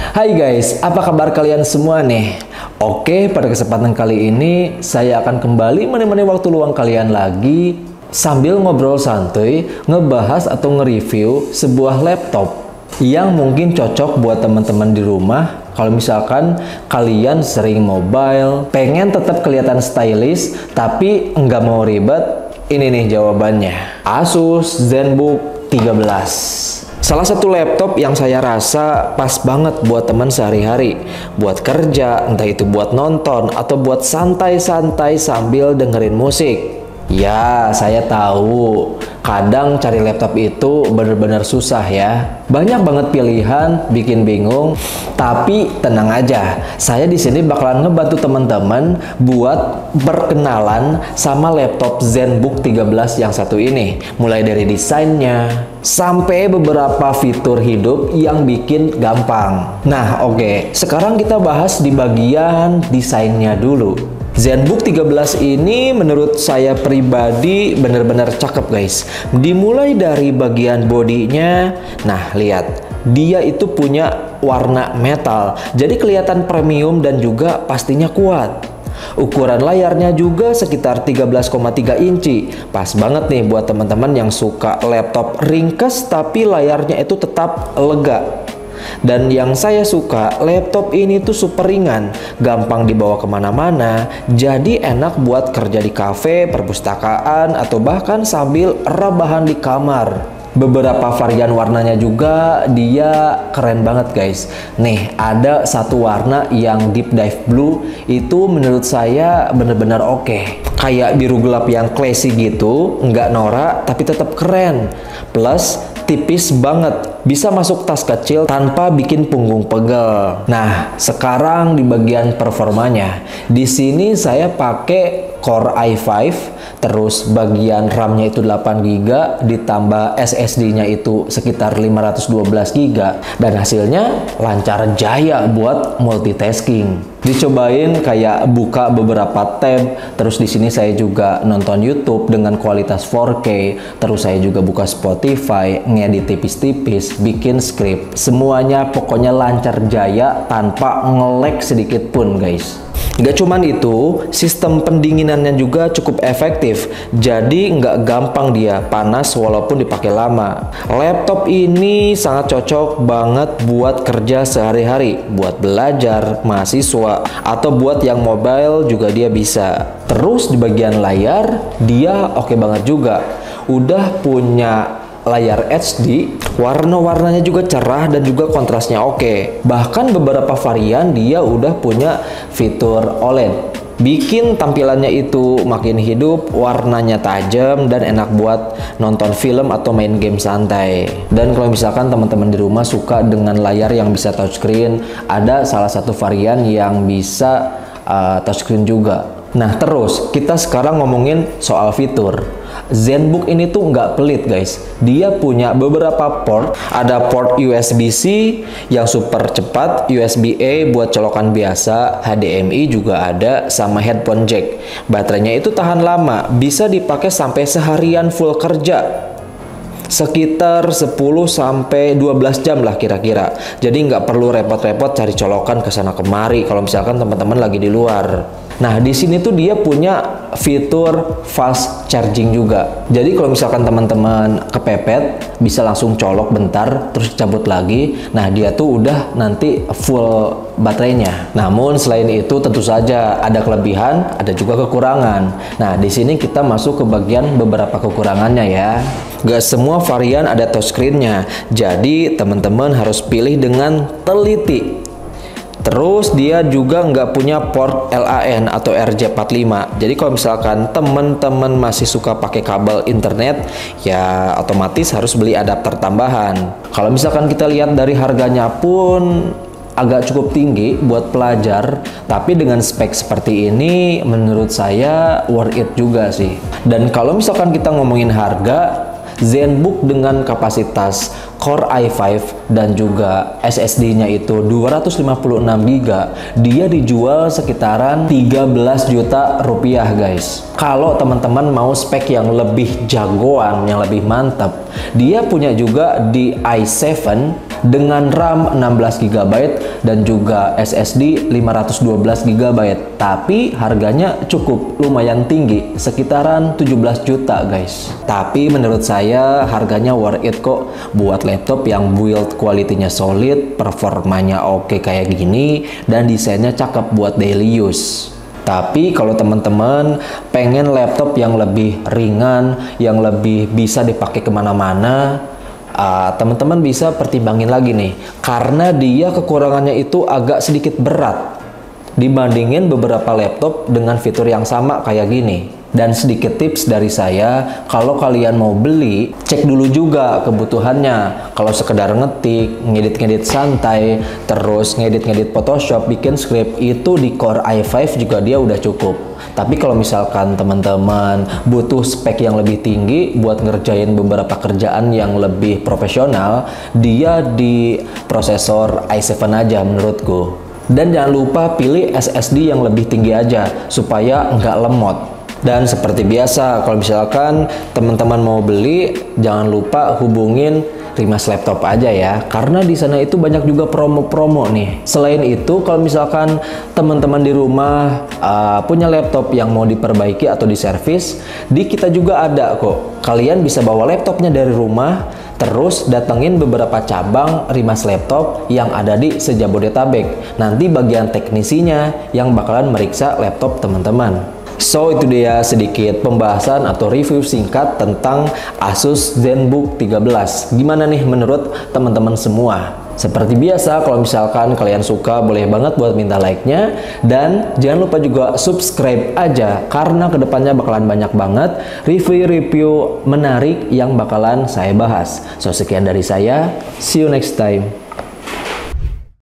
Hai guys, apa kabar kalian semua nih? Oke, pada kesempatan kali ini saya akan kembali menemani waktu luang kalian lagi sambil ngobrol santuy, ngebahas atau nge-review sebuah laptop yang mungkin cocok buat teman-teman di rumah. Kalau misalkan kalian sering mobile, pengen tetap kelihatan stylish, tapi nggak mau ribet, ini nih jawabannya. Asus ZenBook 13. Salah satu laptop yang saya rasa pas banget buat teman sehari-hari, buat kerja, entah itu buat nonton atau buat santai-santai sambil dengerin musik. Ya, saya tahu kadang cari laptop itu bener-bener susah ya. Banyak banget pilihan, bikin bingung. Tapi tenang aja, saya di sini bakalan ngebantu teman-teman buat berkenalan sama laptop ZenBook 13 yang satu ini. Mulai dari desainnya sampai beberapa fitur hidup yang bikin gampang. Nah, oke, sekarang kita bahas di bagian desainnya dulu. ZenBook 13 ini menurut saya pribadi bener-bener cakep guys. Dimulai dari bagian bodinya, nah lihat, dia itu punya warna metal, jadi kelihatan premium dan juga pastinya kuat. Ukuran layarnya juga sekitar 13,3 inci. Pas banget nih buat teman-teman yang suka laptop ringkes tapi layarnya itu tetap lega. Dan yang saya suka, laptop ini tuh super ringan, gampang dibawa kemana-mana, jadi enak buat kerja di kafe, perpustakaan, atau bahkan sambil rebahan di kamar. Beberapa varian warnanya juga dia keren banget guys. Nih ada satu warna yang deep dive blue, itu menurut saya bener-bener oke. Kayak biru gelap yang classy gitu, nggak norak tapi tetap keren. Plus tipis banget, bisa masuk tas kecil tanpa bikin punggung pegel. Nah, sekarang di bagian performanya, di sini saya pakai Core i5, terus bagian RAM-nya itu 8 GB, ditambah SSD-nya itu sekitar 512 GB, dan hasilnya lancar jaya buat multitasking. Dicobain kayak buka beberapa tab, terus di sini saya juga nonton YouTube dengan kualitas 4K, terus saya juga buka Spotify, ngedit tipis-tipis, bikin script, semuanya pokoknya lancar jaya tanpa nge-lag sedikit pun guys. Gak cuman itu, sistem pendinginannya juga cukup efektif, jadi nggak gampang dia panas walaupun dipakai lama. Laptop ini sangat cocok banget buat kerja sehari-hari, buat belajar, mahasiswa, atau buat yang mobile juga dia bisa. Terus di bagian layar, dia oke banget juga. Udah punya layar HD, warna-warnanya juga cerah dan juga kontrasnya oke. Bahkan beberapa varian dia udah punya fitur OLED. Bikin tampilannya itu makin hidup, warnanya tajam dan enak buat nonton film atau main game santai. Dan kalau misalkan teman-teman di rumah suka dengan layar yang bisa touchscreen, ada salah satu varian yang bisa touchscreen juga. Nah terus kita sekarang ngomongin soal fitur. ZenBook ini tuh nggak pelit guys. Dia punya beberapa port. Ada port USB-C yang super cepat, USB-A buat colokan biasa, HDMI juga ada, sama headphone jack. Baterainya itu tahan lama, bisa dipakai sampai seharian full kerja. Sekitar 10-12 jam lah kira-kira. Jadi nggak perlu repot-repot cari colokan ke sana kemari kalau misalkan teman-teman lagi di luar. Nah, di sini tuh dia punya fitur fast charging juga. Jadi kalau misalkan teman-teman kepepet, bisa langsung colok bentar terus cabut lagi. Nah, dia tuh udah nanti full baterainya. Namun selain itu tentu saja ada kelebihan, ada juga kekurangan. Nah, di sini kita masuk ke bagian beberapa kekurangannya ya. Gak semua varian ada touchscreen-nya. Jadi teman-teman harus pilih dengan teliti. Terus dia juga nggak punya port LAN atau RJ45. Jadi kalau misalkan teman-teman masih suka pakai kabel internet, ya otomatis harus beli adapter tambahan. Kalau misalkan kita lihat dari harganya pun agak cukup tinggi buat pelajar, tapi dengan spek seperti ini menurut saya worth it juga sih. Dan kalau misalkan kita ngomongin harga, ZenBook dengan kapasitas Core i5 dan juga SSD-nya itu 256 GB, dia dijual sekitaran 13 juta rupiah guys. Kalau teman-teman mau spek yang lebih jagoan, yang lebih mantap, dia punya juga di i7 dengan RAM 16 GB dan juga SSD 512 GB. Tapi harganya cukup lumayan tinggi, sekitaran 17 juta guys. Tapi menurut saya harganya worth it kok buat laptop yang build quality-nya solid, performanya oke kayak gini, dan desainnya cakep buat daily use. Tapi kalau teman-teman pengen laptop yang lebih ringan, yang lebih bisa dipakai kemana-mana, teman-teman bisa pertimbangin lagi nih, karena dia kekurangannya itu agak sedikit berat dibandingin beberapa laptop dengan fitur yang sama kayak gini. Dan sedikit tips dari saya, kalau kalian mau beli, cek dulu juga kebutuhannya. Kalau sekedar ngetik, ngedit-ngedit santai, terus ngedit-ngedit Photoshop, bikin script, itu di Core i5 juga dia udah cukup. Tapi kalau misalkan teman-teman butuh spek yang lebih tinggi buat ngerjain beberapa kerjaan yang lebih profesional, dia di prosesor i7 aja menurutku. Dan jangan lupa pilih SSD yang lebih tinggi aja, supaya nggak lemot. Dan seperti biasa, kalau misalkan teman-teman mau beli, jangan lupa hubungin Rimas Laptop aja ya, karena di sana itu banyak juga promo-promo nih. Selain itu, kalau misalkan teman-teman di rumah punya laptop yang mau diperbaiki atau diservis, di kita juga ada kok. Kalian bisa bawa laptopnya dari rumah, terus datengin beberapa cabang Rimas Laptop yang ada di se-Jabodetabek. Nanti bagian teknisinya yang bakalan meriksa laptop teman-teman. So, itu dia sedikit pembahasan atau review singkat tentang Asus ZenBook 13. Gimana nih menurut teman-teman semua? Seperti biasa, kalau misalkan kalian suka, boleh banget buat minta like-nya. Dan jangan lupa juga subscribe aja, karena kedepannya bakalan banyak banget review-review menarik yang bakalan saya bahas. So, sekian dari saya. See you next time.